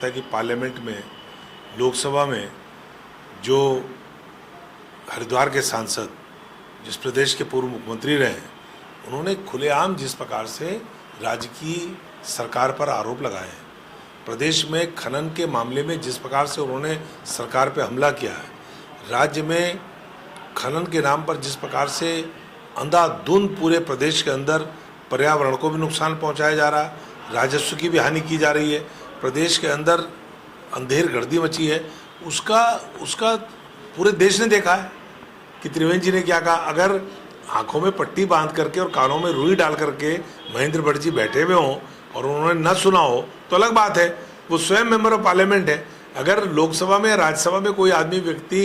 है कि पार्लियामेंट में, लोकसभा में जो हरिद्वार के सांसद, जिस प्रदेश के पूर्व मुख्यमंत्री रहे हैं, उन्होंने खुलेआम जिस प्रकार से राज्य की सरकार पर आरोप लगाए हैं, प्रदेश में खनन के मामले में जिस प्रकार से उन्होंने सरकार पर हमला किया है, राज्य में खनन के नाम पर जिस प्रकार से अंधाधुंध पूरे प्रदेश के अंदर पर्यावरण को भी नुकसान पहुंचाया जा रहा है, राजस्व की भी हानि की जा रही है, प्रदेश के अंदर अंधेर गर्दी मची है, उसका पूरे देश ने देखा है कि त्रिवेंद्र जी ने क्या कहा। अगर आंखों में पट्टी बांध करके और कानों में रुई डाल करके महेंद्र भट्ट जी बैठे हुए हों और उन्होंने न सुना हो तो अलग बात है, वो स्वयं मेंबर ऑफ पार्लियामेंट है। अगर लोकसभा में या राज्यसभा में कोई आदमी व्यक्ति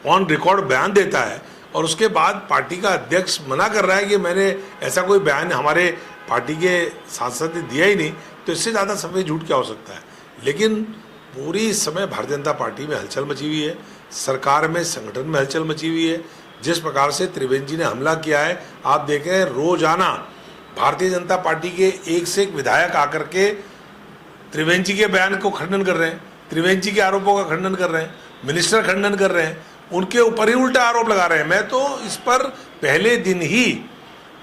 ऑन रिकॉर्ड बयान देता है और उसके बाद पार्टी का अध्यक्ष मना कर रहा है कि मैंने ऐसा कोई बयान हमारे पार्टी के सांसद ने दिया ही नहीं, तो इससे ज़्यादा सफेद झूठ क्या हो सकता है। लेकिन पूरी इस समय भारतीय जनता पार्टी में हलचल मची हुई है, सरकार में, संगठन में हलचल मची हुई है। जिस प्रकार से त्रिवेंद्र जी ने हमला किया है, आप देख रहे हैं रोजाना भारतीय जनता पार्टी के एक से एक विधायक आकर के त्रिवेंद्र जी के बयान को खंडन कर रहे हैं, त्रिवेंद्र जी के आरोपों का खंडन कर रहे हैं, मिनिस्टर खंडन कर रहे हैं, उनके ऊपर ही उल्टा आरोप लगा रहे हैं। मैं तो इस पर पहले दिन ही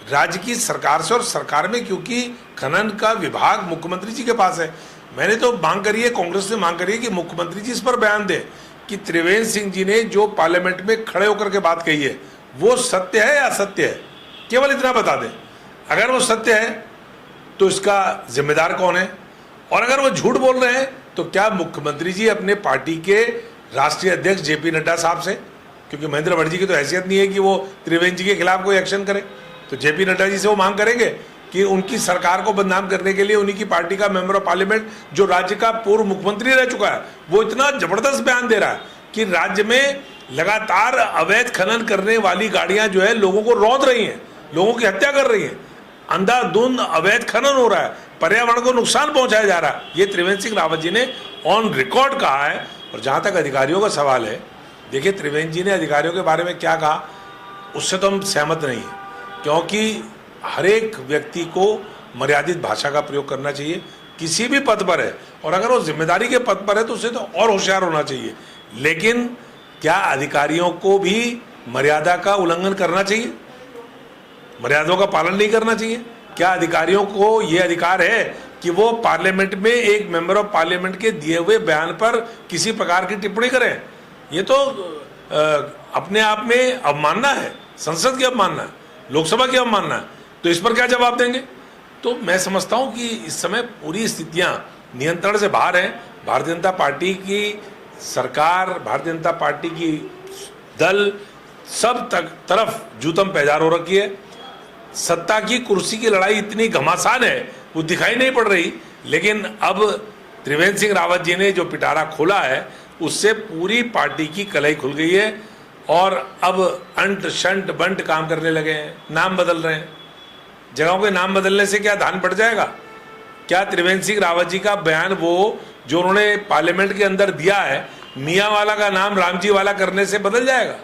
राज्य की सरकार से, और सरकार में क्योंकि खनन का विभाग मुख्यमंत्री जी के पास है, मैंने तो मांग करी है, कांग्रेस ने मांग करी है कि मुख्यमंत्री जी इस पर बयान दें कि त्रिवेंद्र सिंह जी ने जो पार्लियामेंट में खड़े होकर के बात कही है वो सत्य है या असत्य है, केवल इतना बता दें। अगर वो सत्य है तो इसका जिम्मेदार कौन है, और अगर वो झूठ बोल रहे हैं तो क्या मुख्यमंत्री जी अपने पार्टी के राष्ट्रीय अध्यक्ष जेपी नड्डा साहब से, क्योंकि महेंद्र भट्ट जी की तो हैसियत नहीं है कि वो त्रिवेंद्र जी के खिलाफ कोई एक्शन करे, तो जेपी नड्डा जी से वो मांग करेंगे कि उनकी सरकार को बदनाम करने के लिए उन्हीं की पार्टी का मेंबर ऑफ पार्लियामेंट जो राज्य का पूर्व मुख्यमंत्री रह चुका है, वो इतना जबरदस्त बयान दे रहा है कि राज्य में लगातार अवैध खनन करने वाली गाड़ियां जो है लोगों को रौंद रही हैं, लोगों की हत्या कर रही हैं, अंधाधुंध अवैध खनन हो रहा है, पर्यावरण को नुकसान पहुंचाया जा रहा है। ये त्रिवेंद्र सिंह रावत जी ने ऑन रिकॉर्ड कहा है। और जहां तक अधिकारियों का सवाल है, देखिए त्रिवेंद्र जी ने अधिकारियों के बारे में क्या कहा उससे तो हम सहमत नहीं है, क्योंकि हर एक व्यक्ति को मर्यादित भाषा का प्रयोग करना चाहिए, किसी भी पद पर है, और अगर वो जिम्मेदारी के पद पर है तो उसे तो और होशियार होना चाहिए। लेकिन क्या अधिकारियों को भी मर्यादा का उल्लंघन करना चाहिए, मर्यादाओं का पालन नहीं करना चाहिए? क्या अधिकारियों को ये अधिकार है कि वो पार्लियामेंट में एक मेंबर ऑफ पार्लियामेंट के दिए हुए बयान पर किसी प्रकार की टिप्पणी करें? ये तो अपने आप में अवमानना है, संसद की अवमानना है, लोकसभा की अवमानना है। तो इस पर क्या जवाब देंगे? तो मैं समझता हूं कि इस समय पूरी स्थितियां नियंत्रण से बाहर हैं। भारतीय जनता पार्टी की सरकार, भारतीय जनता पार्टी की दल सब तरफ जूतम पैजार हो रखी है। सत्ता की कुर्सी की लड़ाई इतनी घमासान है वो दिखाई नहीं पड़ रही, लेकिन अब त्रिवेंद्र सिंह रावत जी ने जो पिटारा खोला है उससे पूरी पार्टी की कलई खुल गई है, और अब अंट शंट बंट काम करने लगे हैं, नाम बदल रहे हैं। जगहों के नाम बदलने से क्या धान पड़ जाएगा? क्या त्रिवेंद्र सिंह रावत जी का बयान वो जो उन्होंने पार्लियामेंट के अंदर दिया है, मियाँ वाला का नाम रामजी वाला करने से बदल जाएगा?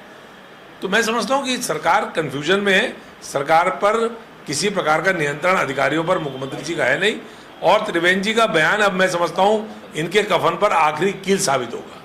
तो मैं समझता हूँ कि सरकार कन्फ्यूजन में है, सरकार पर किसी प्रकार का नियंत्रण अधिकारियों पर मुख्यमंत्री जी का है नहीं, और त्रिवेंद्र जी का बयान अब मैं समझता हूँ इनके कफन पर आखिरी कील साबित होगा।